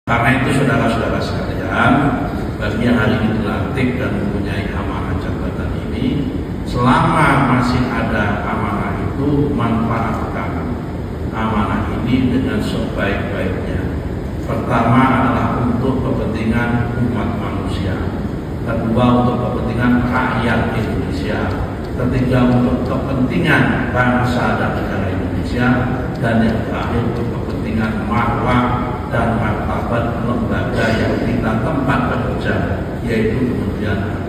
Karena itu saudara-saudara sekalian, bagi yang hari ini dilantik dan mempunyai amanah jabatan ini, selama masih ada amanah itu, manfaatkan amanah ini dengan sebaik-baiknya. Pertama adalah untuk kepentingan umat manusia, kedua untuk kepentingan rakyat Indonesia, ketiga untuk kepentingan bangsa dan negara Indonesia, dan yang terakhir untuk kepentingan marwah dan martabat lembaga yang kita tempat bekerja, yaitu Kementerian